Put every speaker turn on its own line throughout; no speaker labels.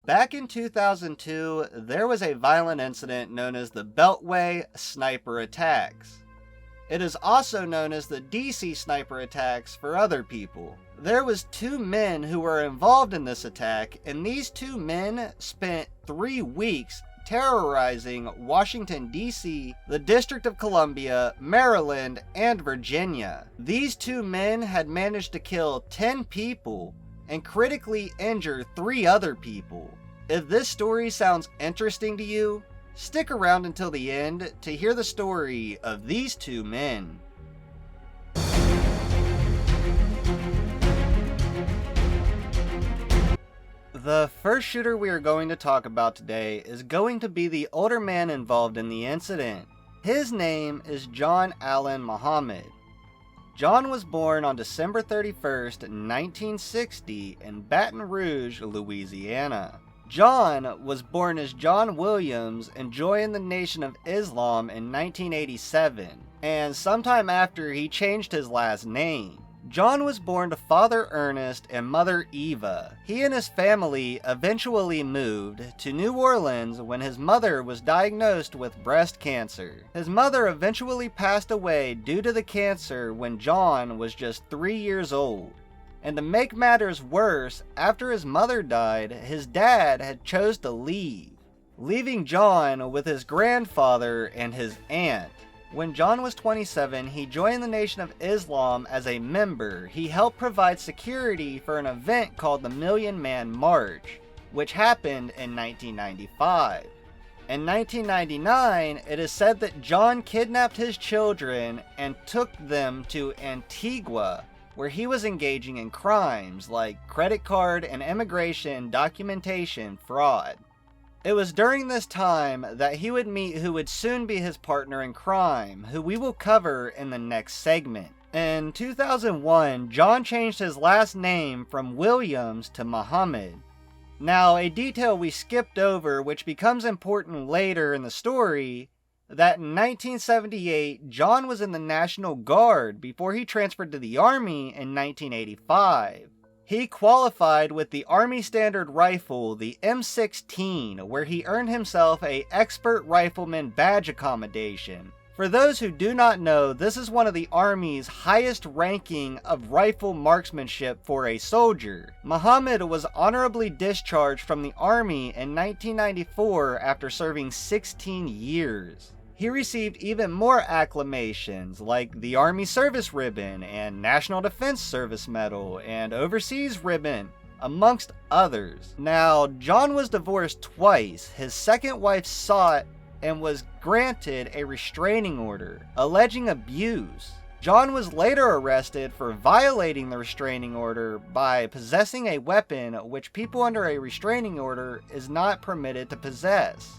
Back in 2002, there was a violent incident known as the Beltway sniper attacks. It is also known as the DC sniper attacks for other people. There was 2 men who were involved in this attack, and these 2 men spent 3 weeks terrorizing Washington, D.C., the District of Columbia, Maryland, and Virginia. These 2 men had managed to kill 10 people and critically injure 3 other people. If this story sounds interesting to you, stick around until the end to hear the story of these 2 men. The first shooter we are going to talk about today is going to be the older man involved in the incident. His name is John Allen Muhammad. John was born on December 31st, 1960 in Baton Rouge, Louisiana. John was born as John Williams and joined the Nation of Islam in 1987, and sometime after he changed his last name. John was born to Father Ernest and Mother Eva. He and his family eventually moved to New Orleans when his mother was diagnosed with breast cancer. His mother eventually passed away due to the cancer when John was just 3 years old. And to make matters worse, after his mother died, his dad had chose to leave, leaving John with his grandfather and his aunt. When John was 27, he joined the Nation of Islam as a member. He helped provide security for an event called the Million Man March, which happened in 1995. In 1999, it is said that John kidnapped his children and took them to Antigua, where he was engaging in crimes like credit card and immigration documentation fraud. It was during this time that he would meet who would soon be his partner in crime, who we will cover in the next segment. In 2001, John changed his last name from Williams to Muhammad. Now, a detail we skipped over, which becomes important later in the story, that in 1978, John was in the National Guard before he transferred to the Army in 1985. He qualified with the Army Standard Rifle, the M16, where he earned himself a Expert Rifleman badge accommodation. For those who do not know, this is one of the Army's highest ranking of rifle marksmanship for a soldier. Muhammad was honorably discharged from the Army in 1994 after serving 16 years. He received even more acclamations like the Army Service Ribbon and National Defense Service Medal and Overseas Ribbon, amongst others. Now, John was divorced twice. His second wife sought and was granted a restraining order, alleging abuse. John was later arrested for violating the restraining order by possessing a weapon which people under a restraining order is not permitted to possess.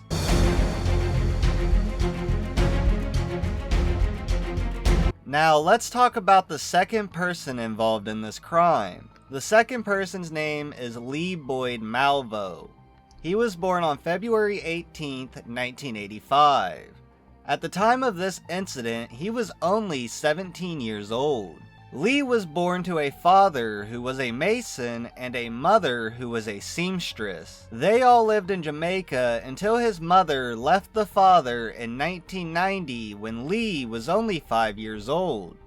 Now let's talk about the second person involved in this crime. The second person's name is Lee Malvo. He was born on February 18th, 1985. At the time of this incident, he was only 17 years old. Lee was born to a father who was a mason and a mother who was a seamstress. They all lived in Jamaica until his mother left the father in 1990 when Lee was only 5 years old.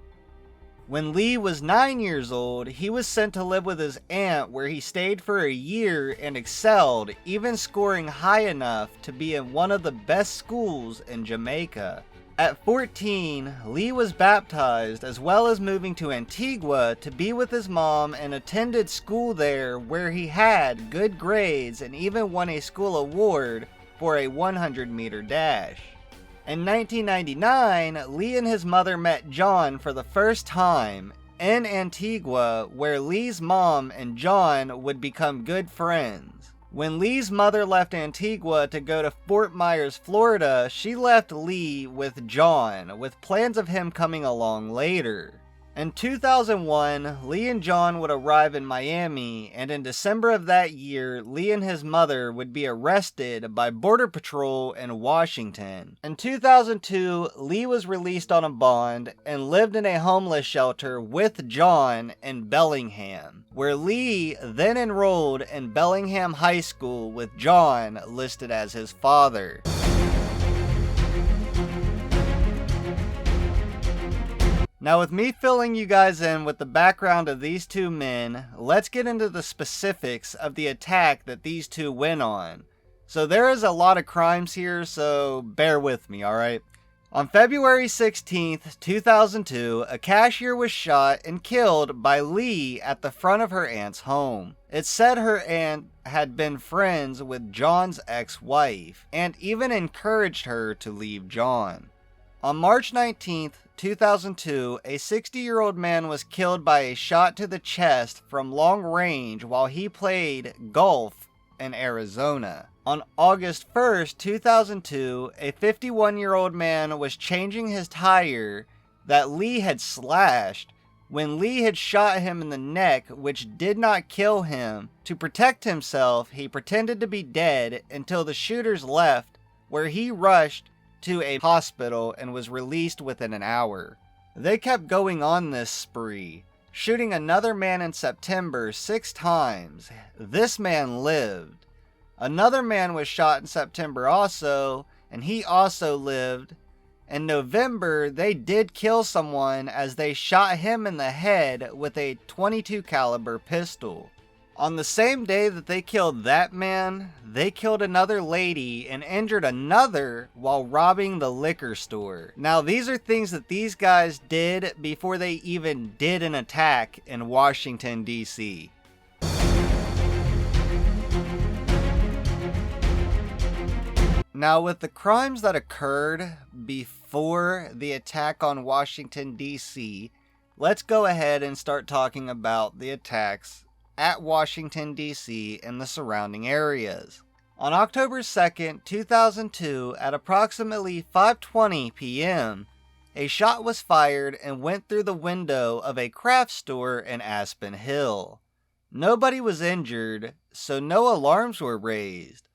When Lee was 9 years old, he was sent to live with his aunt where he stayed for a year and excelled, even scoring high enough to be in one of the best schools in Jamaica. At 14, Lee was baptized as well as moving to Antigua to be with his mom and attended school there where he had good grades and even won a school award for a 100-meter dash. In 1999, Lee and his mother met John for the first time in Antigua, where Lee's mom and John would become good friends. When Lee's mother left Antigua to go to Fort Myers, Florida, she left Lee with John, with plans of him coming along later. In 2001, Lee and John would arrive in Miami, and in December of that year, Lee and his mother would be arrested by Border Patrol in Washington. In 2002, Lee was released on a bond and lived in a homeless shelter with John in Bellingham, where Lee then enrolled in Bellingham High School with John listed as his father. Now, with me filling you guys in with the background of these two men, let's get into the specifics of the attack that these two went on. So there is a lot of crimes here, so bear with me, alright? On February 16th, 2002, a cashier was shot and killed by Lee at the front of her aunt's home. It's said her aunt had been friends with John's ex-wife, and even encouraged her to leave John. On March 19th, 2002, a 60-year-old man was killed by a shot to the chest from long range while he played golf in Arizona. On August 1st, 2002, a 51-year-old man was changing his tire that Lee had slashed when Lee had shot him in the neck, which did not kill him. To protect himself, he pretended to be dead until the shooters left, where he rushed to a hospital and was released within an hour. They kept going on this spree, shooting another man in September 6 times. This man lived. Another man was shot in September also, and he also lived. In November, they did kill someone as they shot him in the head with a .22 caliber pistol. On the same day that they killed that man, they killed another lady and injured another while robbing the liquor store. Now, these are things that these guys did before they even did an attack in Washington, D.C. Now, with the crimes that occurred before the attack on Washington, D.C., let's go ahead and start talking about the attacks at Washington, D.C. and the surrounding areas. On October 2nd, 2002, at approximately 5:20 p.m., a shot was fired and went through the window of a craft store in Aspen Hill. Nobody was injured, so no alarms were raised.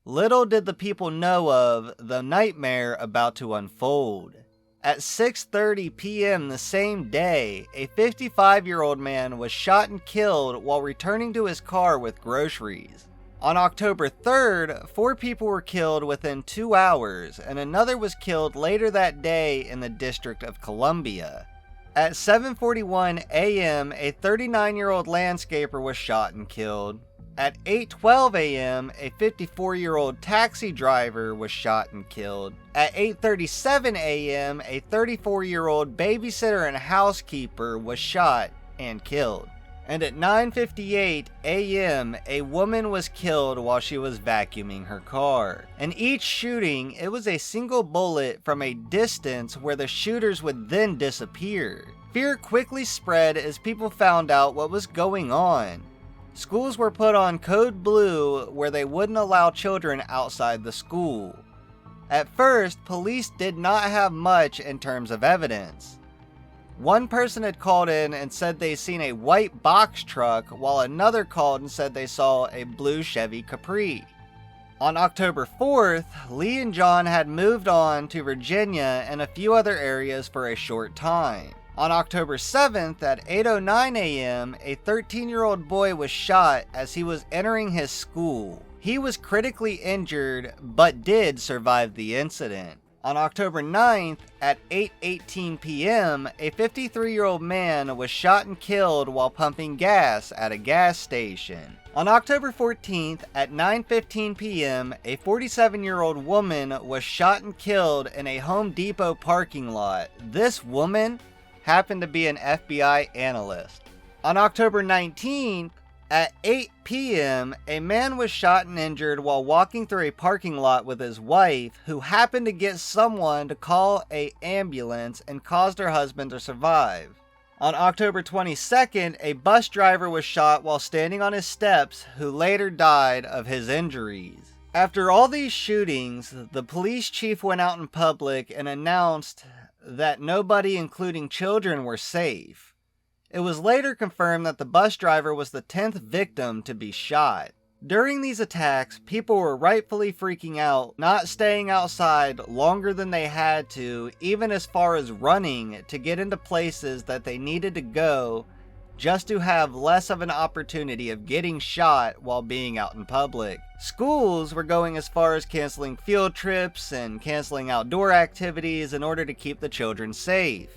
Little did the people know of the nightmare about to unfold. At 6:30 p.m. the same day, a 55-year-old man was shot and killed while returning to his car with groceries. On October 3rd, 4 people were killed within 2 hours, and another was killed later that day in the District of Columbia. At 7:41 a.m., a 39-year-old landscaper was shot and killed. At 8:12 a.m., a 54-year-old taxi driver was shot and killed. At 8:37 a.m., a 34-year-old babysitter and housekeeper was shot and killed. And at 9:58 a.m., a woman was killed while she was vacuuming her car. In each shooting, it was a single bullet from a distance where the shooters would then disappear. Fear quickly spread as people found out what was going on. Schools were put on code blue where they wouldn't allow children outside the school. At first, police did not have much in terms of evidence. One person had called in and said they seen a white box truck, while another called and said they saw a blue Chevy Capri. On October 4th, Lee and John had moved on to Virginia and a few other areas for a short time. On October 7th at 8:09 a.m., a 13-year-old boy was shot as he was entering his school. He was critically injured, but did survive the incident. On October 9th at 8:18 p.m., a 53-year-old man was shot and killed while pumping gas at a gas station. On October 14th at 9:15 p.m., a 47-year-old woman was shot and killed in a Home Depot parking lot. This woman happened to be an FBI analyst. On October 19th, at 8 p.m., a man was shot and injured while walking through a parking lot with his wife, who happened to get someone to call an ambulance and caused her husband to survive. On October 22nd, a bus driver was shot while standing on his steps, who later died of his injuries. After all these shootings, the police chief went out in public and announced that nobody, including children, were safe. It was later confirmed that the bus driver was the 10th victim to be shot. During these attacks, people were rightfully freaking out, not staying outside longer than they had to, even as far as running to get into places that they needed to go, just to have less of an opportunity of getting shot while being out in public. Schools were going as far as canceling field trips and canceling outdoor activities in order to keep the children safe.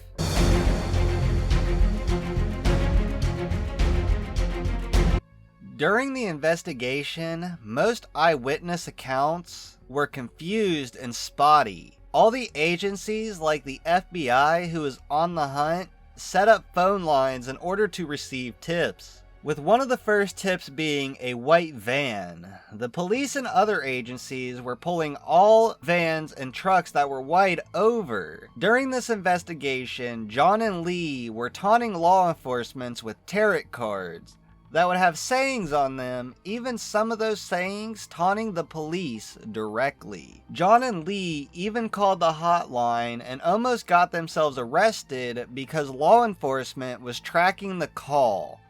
During the investigation, most eyewitness accounts were confused and spotty. All the agencies, like the FBI, who was on the hunt, set up phone lines in order to receive tips, with one of the first tips being a white van. The police and other agencies were pulling all vans and trucks that were white over. During this investigation, John and Lee were taunting law enforcement with tarot cards that would have sayings on them, even some of those sayings taunting the police directly. John and Lee even called the hotline and almost got themselves arrested because law enforcement was tracking the call.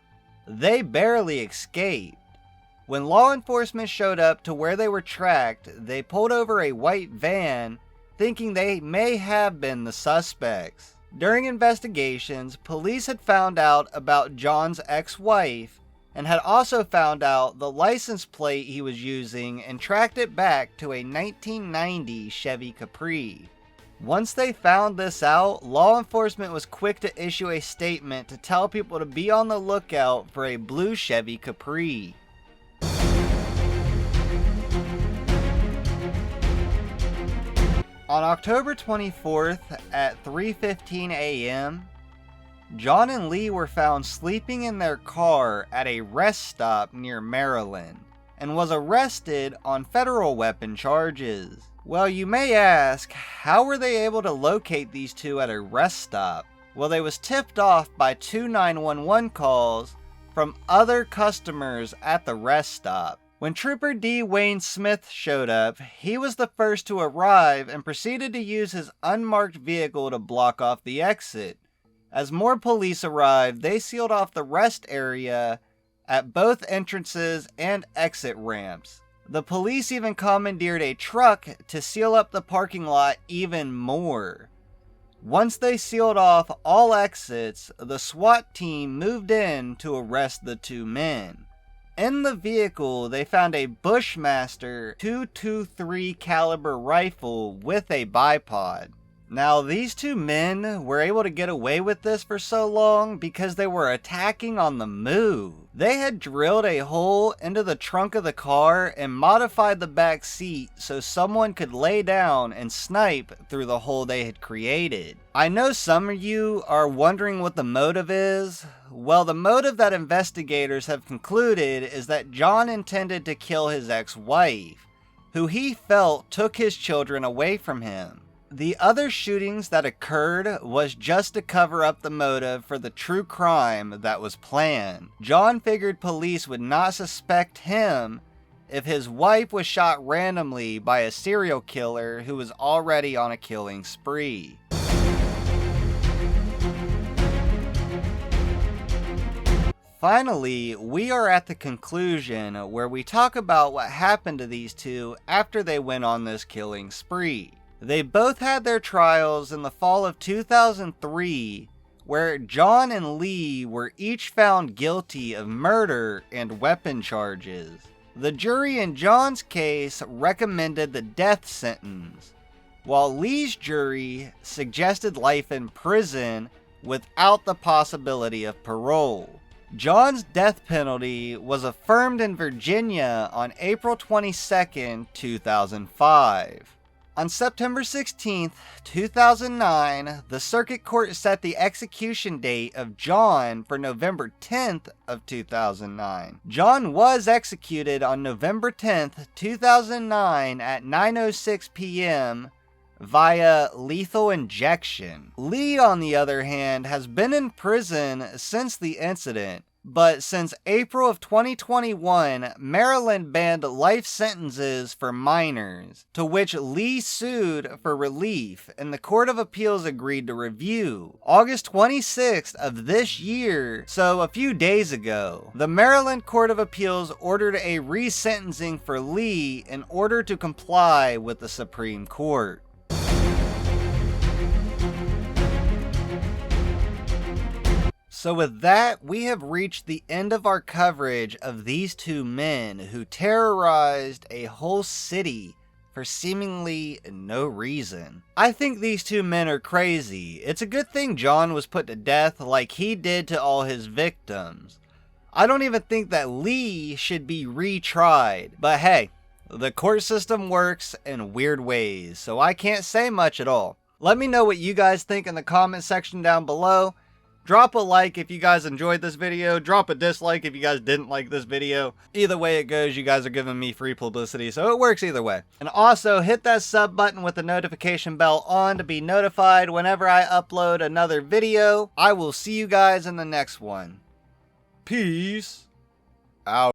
They barely escaped. When law enforcement showed up to where they were tracked, they pulled over a white van, thinking they may have been the suspects. During investigations, police had found out about John's ex-wife and had also found out the license plate he was using and tracked it back to a 1990 Chevy Capri. Once they found this out, law enforcement was quick to issue a statement to tell people to be on the lookout for a blue Chevy Capri. On October 24th at 3:15 a.m., John and Lee were found sleeping in their car at a rest stop near Maryland and was arrested on federal weapon charges. Well, you may ask, how were they able to locate these two at a rest stop? Well, they was tipped off by 2 911 calls from other customers at the rest stop. When Trooper D. Wayne Smith showed up, he was the first to arrive and proceeded to use his unmarked vehicle to block off the exit. As more police arrived, they sealed off the rest area at both entrances and exit ramps. The police even commandeered a truck to seal up the parking lot even more. Once they sealed off all exits, the SWAT team moved in to arrest the two men. In the vehicle, they found a Bushmaster .223 caliber rifle with a bipod. Now, these two men were able to get away with this for so long because they were attacking on the move. They had drilled a hole into the trunk of the car and modified the back seat so someone could lay down and snipe through the hole they had created. I know some of you are wondering what the motive is. Well, the motive that investigators have concluded is that John intended to kill his ex-wife, who he felt took his children away from him. The other shootings that occurred was just to cover up the motive for the true crime that was planned. John figured police would not suspect him if his wife was shot randomly by a serial killer who was already on a killing spree. Finally, we are at the conclusion where we talk about what happened to these two after they went on this killing spree. They both had their trials in the fall of 2003, where John and Lee were each found guilty of murder and weapon charges. The jury in John's case recommended the death sentence, while Lee's jury suggested life in prison without the possibility of parole. John's death penalty was affirmed in Virginia on April 22, 2005. On September 16, 2009, the circuit court set the execution date of John for November 10th of 2009. John was executed on November 10th, 2009 at 9:06 p.m. via lethal injection. Lee, on the other hand, has been in prison since the incident, But since April of 2021, Maryland banned life sentences for minors, to which Lee sued for relief, and the Court of Appeals agreed to review. August 26th of this year, so a few days ago, the Maryland Court of Appeals ordered a resentencing for Lee in order to comply with the Supreme Court. So with that, we have reached the end of our coverage of these two men who terrorized a whole city for seemingly no reason. I think these two men are crazy. It's a good thing John was put to death like he did to all his victims. I don't even think that Lee should be retried. But hey, the court system works in weird ways, so I can't say much at all. Let me know what you guys think in the comment section down below. Drop a like if you guys enjoyed this video. Drop a dislike if you guys didn't like this video. Either way it goes, you guys are giving me free publicity, so it works either way. And also, hit that sub button with the notification bell on to be notified whenever I upload another video. I will see you guys in the next one. Peace out.